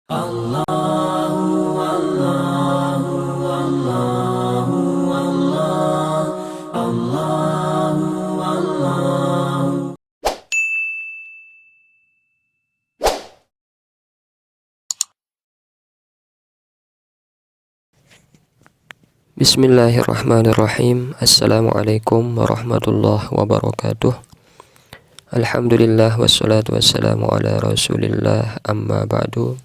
Allahu Allahu Allahu Allah Allahu Allahu. Bismillahirrahmanirrahim. Assalamualaikum warahmatullahi wabarakatuh. Alhamdulillah wassalatu wassalamu ala rasulillah, amma ba'du.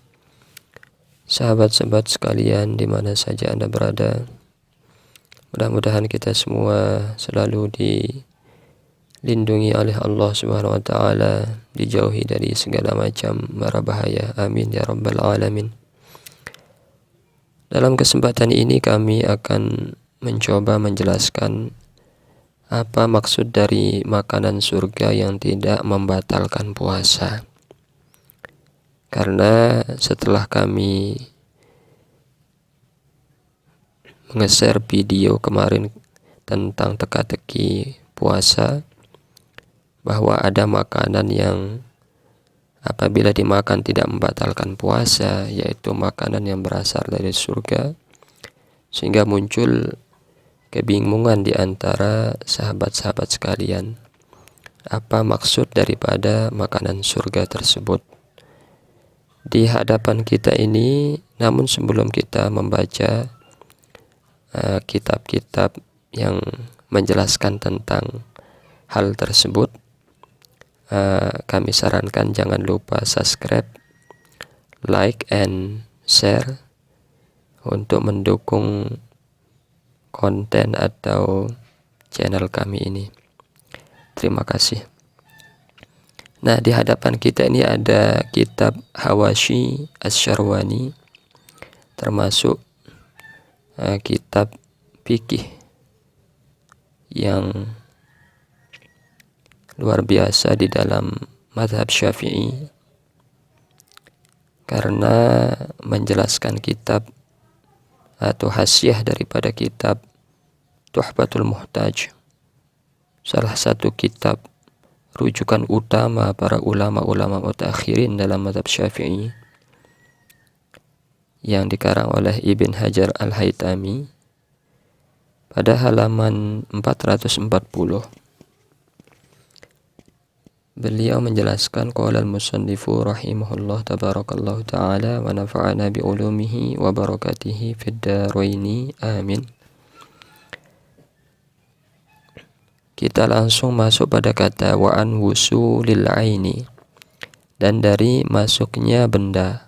Sahabat-sahabat sekalian dimana saja Anda berada, mudah-mudahan kita semua selalu dilindungi oleh Allah Subhanahu wa ta'ala, dijauhi dari segala macam mara bahaya. Amin ya rabbal alamin. Dalam kesempatan ini kami akan mencoba menjelaskan apa maksud dari makanan surga yang tidak membatalkan puasa. Karena setelah kami nge-share video kemarin tentang teka-teki puasa, bahwa ada makanan yang apabila dimakan tidak membatalkan puasa, yaitu makanan yang berasal dari surga, sehingga muncul kebingungan di antara sahabat-sahabat sekalian. Apa maksud daripada makanan surga tersebut? Di hadapan kita ini, namun sebelum kita membaca kitab-kitab yang menjelaskan tentang hal tersebut, kami sarankan jangan lupa subscribe, like, and share untuk mendukung konten atau channel kami ini. Terima kasih. Nah, di hadapan kita ini ada kitab Hawashi Asy-Syarwani, termasuk kitab fikih yang luar biasa di dalam mazhab Syafi'i, karena menjelaskan kitab atau hasyiah daripada kitab Tuhfatul Muhtaj, salah satu kitab rujukan utama para ulama-ulama mutakhirin dalam mazhab Syafi'i, yang dikarang oleh Ibn Hajar Al-Haytami pada halaman 440. Beliau menjelaskan, qala al-musannifu rahimahullah tabarakallahu ta'ala wa nafa'ana bi ulumihi wa barakatihi fid daraini amin. Kita langsung masuk pada kata wa an wusulil aini, dan dari masuknya benda.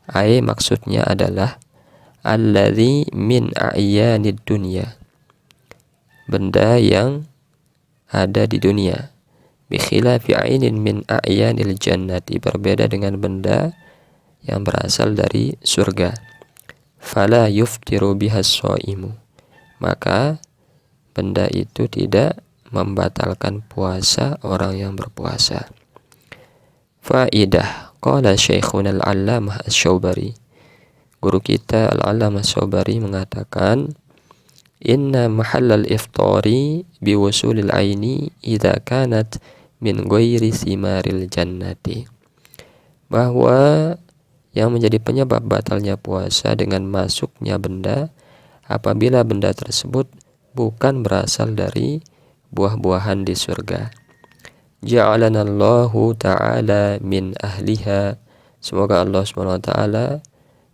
Ai maksudnya adalah alladzi min a'yanid dunya, benda yang ada di dunia. Bi khilafi ainin min a'yanil jannati, berbeda dengan benda yang berasal dari surga. Fala yuftiru bihas shaimu, maka benda itu tidak membatalkan puasa orang yang berpuasa. Faidah, qala Syekhuna al-Allamah Asy-Syaubari, guru kita al-Allamah Asy-Syaubari mengatakan, inna mahallal iftari biwusulil aini idza kanat min ghairi simaril jannati, bahwa yang menjadi penyebab batalnya puasa dengan masuknya benda apabila benda tersebut bukan berasal dari buah-buahan di surga. Ja'alanallahu ta'ala min ahliha, semoga Allah SWT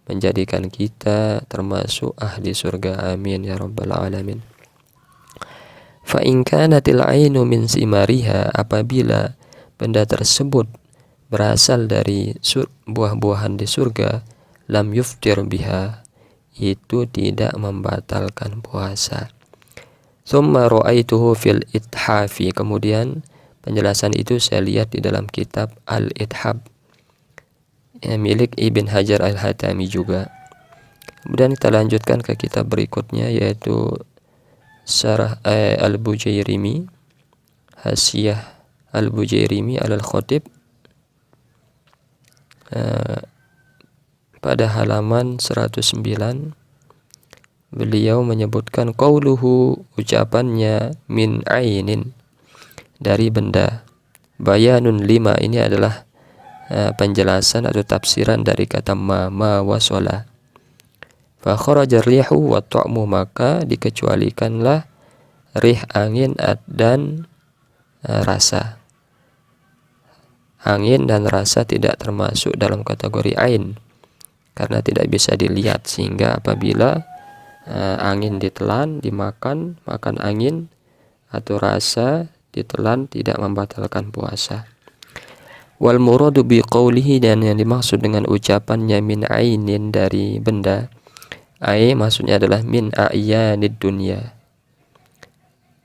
menjadikan kita termasuk ahli surga. Amin ya rabbal alamin. Fa in kanatil ainu min simariha, apabila benda tersebut berasal dari buah-buahan di surga, lam yuftir biha, itu tidak membatalkan puasa. Tsumma ra'aituhu fil ithafi, kemudian penjelasan itu saya lihat di dalam kitab Al-Ithab milik Ibn Hajar Al-Haytami juga. Kemudian kita lanjutkan ke kitab berikutnya, yaitu Syarah Al-Bujairimi, Hasyiah Al-Bujairimi Al-Khatib, pada halaman 109. Beliau menyebutkan qauluhu, ucapannya, min ainin, dari benda. Bayanun lima, ini adalah penjelasan atau tafsiran dari kata ma wasala. Fa kharaja rihu wa ta'mu, maka dikecualikanlah rih angin dan rasa. Angin dan rasa tidak termasuk dalam kategori ain karena tidak bisa dilihat, sehingga apabila angin ditelan, dimakan, makan angin atau rasa ditelan tidak membatalkan puasa. Wal muradu bi qawlihi, dan yang dimaksud dengan ucapannya min ainin, dari benda. Maksudnya adalah min a'yanid dunya,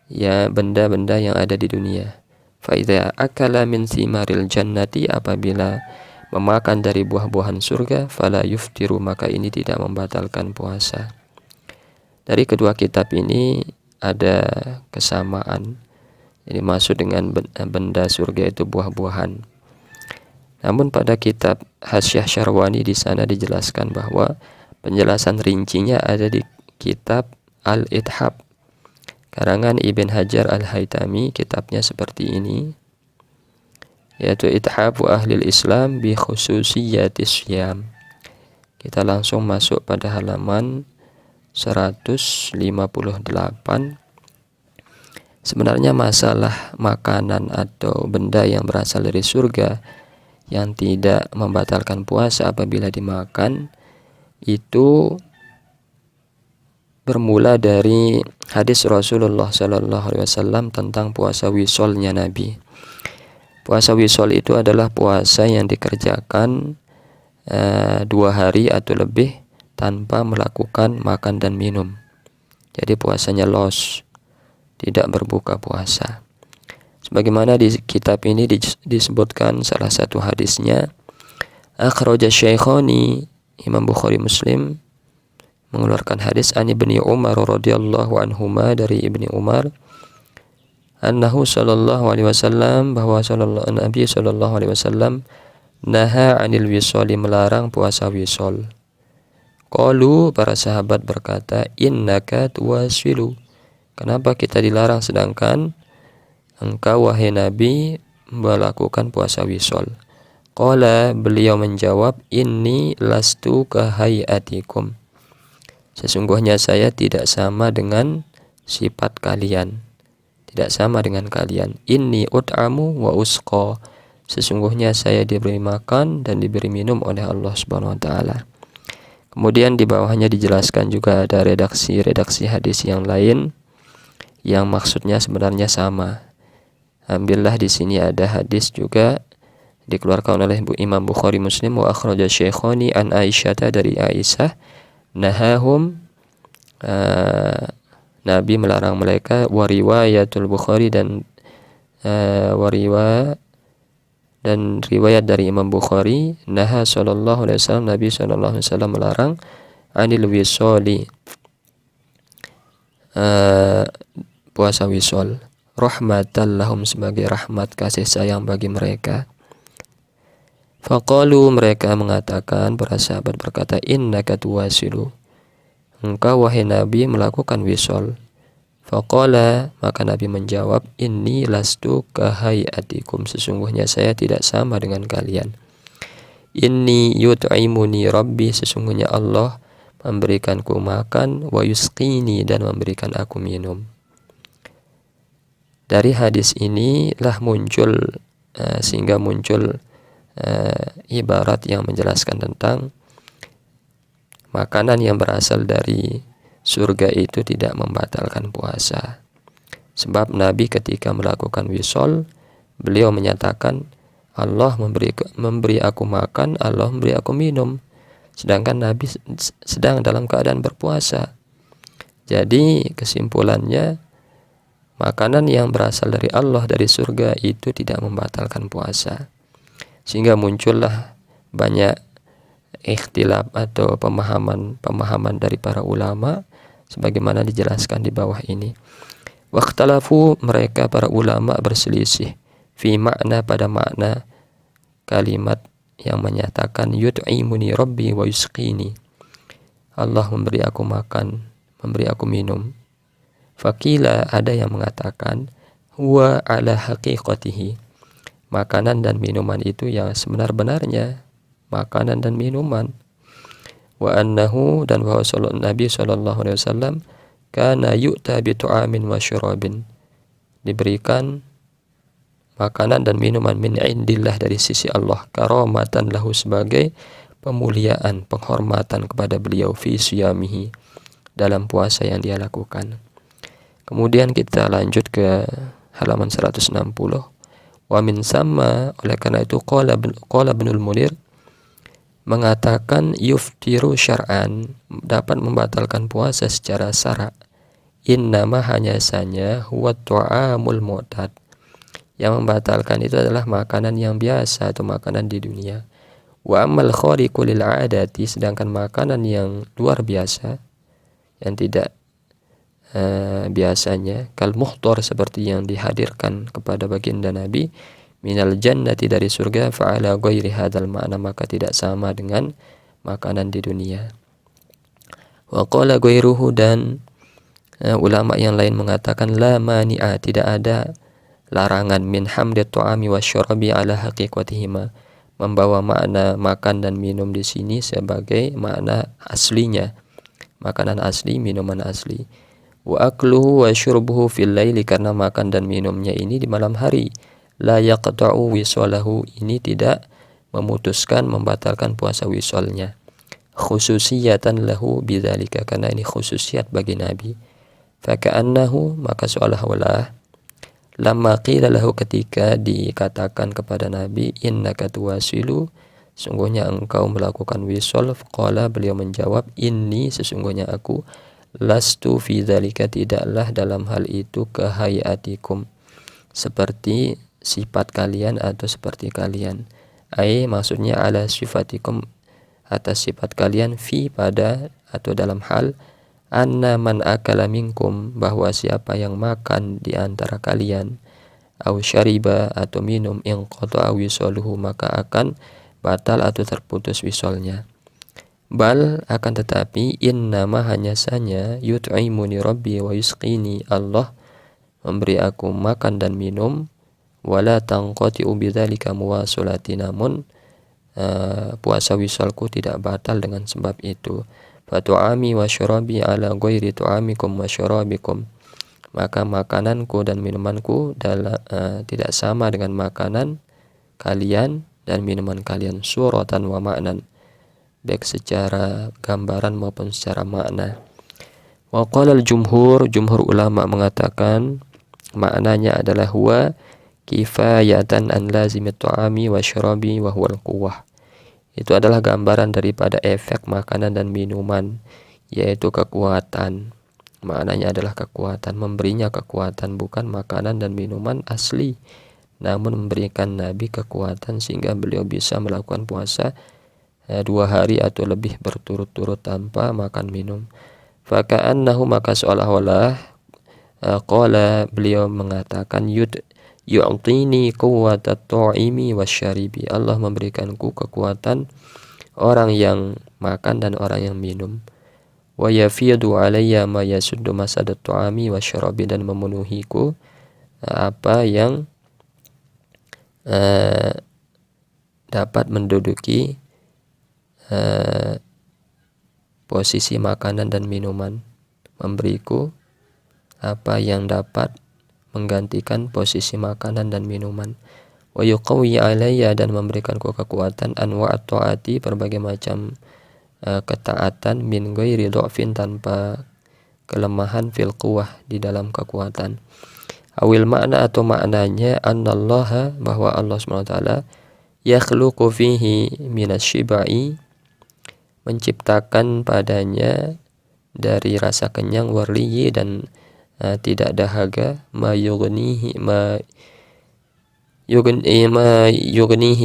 ya benda-benda yang ada di dunia. Fa idza akala min thimaril jannati, apabila memakan dari buah-buahan surga, fala yuftiru, maka ini tidak membatalkan puasa. Dari kedua kitab ini ada kesamaan. Jadi maksud dengan benda surga itu buah-buahan. Namun pada kitab Hasyiah Syarwani di sana dijelaskan bahwa penjelasan rincinya ada di kitab Al-Ithab karangan Ibn Hajar Al-Haytami. Kitabnya seperti ini, yaitu Ithabu Ahlil Islam bi Khususiyatis Syam. Kita langsung masuk pada halaman 158. Sebenarnya masalah makanan atau benda yang berasal dari surga yang tidak membatalkan puasa apabila dimakan itu bermula dari hadis Rasulullah SAW tentang puasa wisolnya Nabi. Puasa wisol itu adalah puasa yang dikerjakan 2 hari atau lebih tanpa melakukan makan dan minum. Jadi puasanya los, tidak berbuka puasa. Sebagaimana di kitab ini disebutkan salah satu hadisnya, akhraja Syaikhani, Imam Bukhari Muslim mengeluarkan hadis an Ibni Umar radhiyallahu anhuma, dari Ibni Umar, annahu sallallahu alaihi wasallam, bahwa Nabi sallallahu alaihi wasallam naha 'anil wisoli, melarang puasa wisol. Qalu, para sahabat berkata, innaka tuwasilu, kenapa kita dilarang sedangkan engkau wahai Nabi melakukan puasa wisol? Qala, beliau menjawab, inni lastu kahayatikum, sesungguhnya saya tidak sama dengan sifat kalian, tidak sama dengan kalian. Inni ut'amu wa usqa, sesungguhnya saya diberi makan dan diberi minum oleh Allah Subhanahu wa taala. Kemudian di bawahnya dijelaskan juga ada redaksi hadis yang lain yang maksudnya sebenarnya sama. Ambillah di sini ada hadis juga dikeluarkan oleh Imam Bukhari Muslim, wa akhraja Syaikhani an Aisyah, dari Aisyah, nahahum, Nabi melarang mereka, wa riwayatul Bukhari, dan riwayat dari Imam Bukhari, naha sallallahu alaihi wasallam, Nabi sallallahu alaihi wasallam melarang anil wisoli, puasa wisol, rahmatan lahum, sebagai rahmat kasih sayang bagi mereka. Faqalu, mereka mengatakan, para sahabat berkata, innaka tuwasilu, engkau wahai Nabi melakukan wisol. Faqala, maka Nabi menjawab, inni lastu kahayatikum, sesungguhnya saya tidak sama dengan kalian. Inni yut'imuni rabbi, sesungguhnya Allah memberikanku makan, wa yusqini, dan memberikan aku minum. Dari hadis inilah sehingga muncul ibarat yang menjelaskan tentang makanan yang berasal dari surga itu tidak membatalkan puasa. Sebab Nabi ketika melakukan wisol, beliau menyatakan, Allah memberi aku makan, Allah memberi aku minum, sedangkan Nabi sedang dalam keadaan berpuasa. Jadi kesimpulannya, makanan yang berasal dari Allah, dari surga, itu tidak membatalkan puasa. Sehingga muncullah banyak ikhtilaf atau pemahaman dari para ulama sebagaimana dijelaskan di bawah ini. Waqtalafu, mereka para ulama berselisih fi makna, pada makna kalimat yang menyatakan yut'imuni rabbi wa yusqini, Allah memberi aku makan, memberi aku minum. Faqila, ada yang mengatakan huwa ala haqiqatihi, makanan dan minuman itu yang sebenar-benarnya makanan dan minuman. Wa annahu, dan bahwa Nabi sallallahu alaihi wasallam kana yu'ta bi tu'amin wa syarabin, diberikan makanan dan minuman min indillah, dari sisi Allah, karamatan lahu, sebagai pemuliaan, penghormatan kepada beliau, fi siyamihi, dalam puasa yang dia lakukan. Kemudian kita lanjut ke halaman 160. Wa min sama, oleh karena itu qala Ibnul Munir mengatakan yuftiru syar'an, dapat membatalkan puasa secara syara'. Innama, hanya saja, huwa tu'amul mu'tad, yang membatalkan itu adalah makanan yang biasa atau makanan di dunia. Wa amal khariqu lil 'adati, sedangkan makanan yang luar biasa, yang tidak biasanya, kal muhtar, seperti yang dihadirkan kepada baginda Nabi, minal jannati, dari surga, fa'ala ghairi hadzal ma'na, maka tidak sama dengan makanan di dunia. Wa qala ghairuhu, dan ulama yang lain mengatakan la mani'a, tidak ada larangan, min hamdi tu'ami wasyarabi ala haqiqatihima, membawa makna makan dan minum di sini sebagai makna aslinya, makanan asli, minuman asli. Wa akluhu wa syurbuhu fil laili, karena makan dan minumnya ini di malam hari. La yaqta'u wisalahu, ini tidak memutuskan, membatalkan puasa wisolnya. Khususiyatan lahu bidzalika, karena ini khususiat bagi Nabi. Faka'annahu, maka seolah-olah, lamma qila lahu, ketika dikatakan kepada Nabi, innaka tuwasilu, sungguhnya engkau melakukan wisol, qala, beliau menjawab, inni, sesungguhnya aku, lastu fi dzalika, tidaklah dalam hal itu, kahayatikum, seperti sifat kalian atau seperti kalian. Ai, maksudnya ala sifatikum, atas sifat kalian, fi, pada atau dalam hal, anna man akala minkum, bahwa siapa yang makan di antara kalian, au syariba, atau minum, in qata'a wisaluhu, maka akan batal atau terputus wisolnya. Bal, akan tetapi, innama, hanya saja, yut'imuni rabbi wa yusqini, Allah memberi aku makan dan minum, wala tanqati'u bidzalika muwasalati, namun puasa wisolku tidak batal dengan sebab itu. Fatu'ami wa syarabi ala ghairi tu'amikum wa syarabikum, maka makananku dan minumanku tidak sama dengan makanan kalian dan minuman kalian, suratan wa ma'nan, baik secara gambaran maupun secara makna. Wa qala al-jumhur, jumhur ulama mengatakan maknanya adalah huwa kifayatan an lazimit tu'ami wa syarabi wa huwal quwwah, itu adalah gambaran daripada efek makanan dan minuman, yaitu kekuatan. Maknanya adalah kekuatan, memberinya kekuatan, bukan makanan dan minuman asli, namun memberikan Nabi kekuatan sehingga beliau bisa melakukan puasa 2 hari atau lebih berturut-turut tanpa makan minum. Faka'annahu, maka seolah-olah, qala, beliau mengatakan, yu'tini quwwatat ta'imi wasyaribi, Allah memberikanku kekuatan orang yang makan dan orang yang minum. Wa yafidu alayya ma yasuddu masadat ta'ami wasyarabi, dan memenuhiku apa yang dapat menduduki posisi makanan dan minuman, memberiku apa yang dapat menggantikan posisi makanan dan minuman. Wa yuqawwi alayya, dan memberikanku kekuatan, anwa'at ta'ati, berbagai macam ketaatan, min ghairi dha'fin, tanpa kelemahan, fil quwwah, di dalam kekuatan. Awil makna, atau maknanya, annallaha, bahwa Allah SWT, yakhluqu fihi minasyibai, menciptakan padanya dari rasa kenyang, warliyi, dan tidak dahaga, ma yughnihi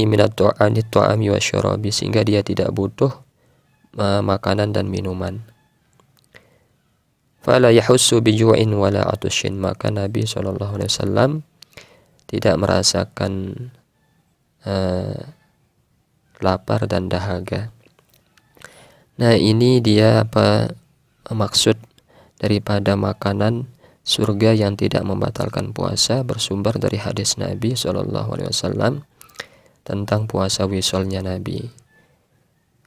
minat ta'ami wa syarabi, sehingga dia tidak butuh makanan dan minuman. Fala yahussu biju'in wala atushin, maka Nabi SAW tidak merasakan lapar dan dahaga. Nah, ini dia apa maksud daripada makanan surga yang tidak membatalkan puasa bersumber dari hadis Nabi SAW tentang puasa wisolnya Nabi.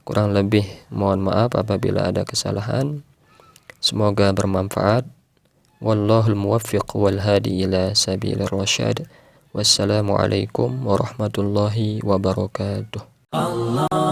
Kurang lebih mohon maaf apabila ada kesalahan. Semoga bermanfaat. Wallahul muwaffiq wal hadi ila sabilir rasyad. Wassalamualaikum warahmatullahi wabarakatuh. Allah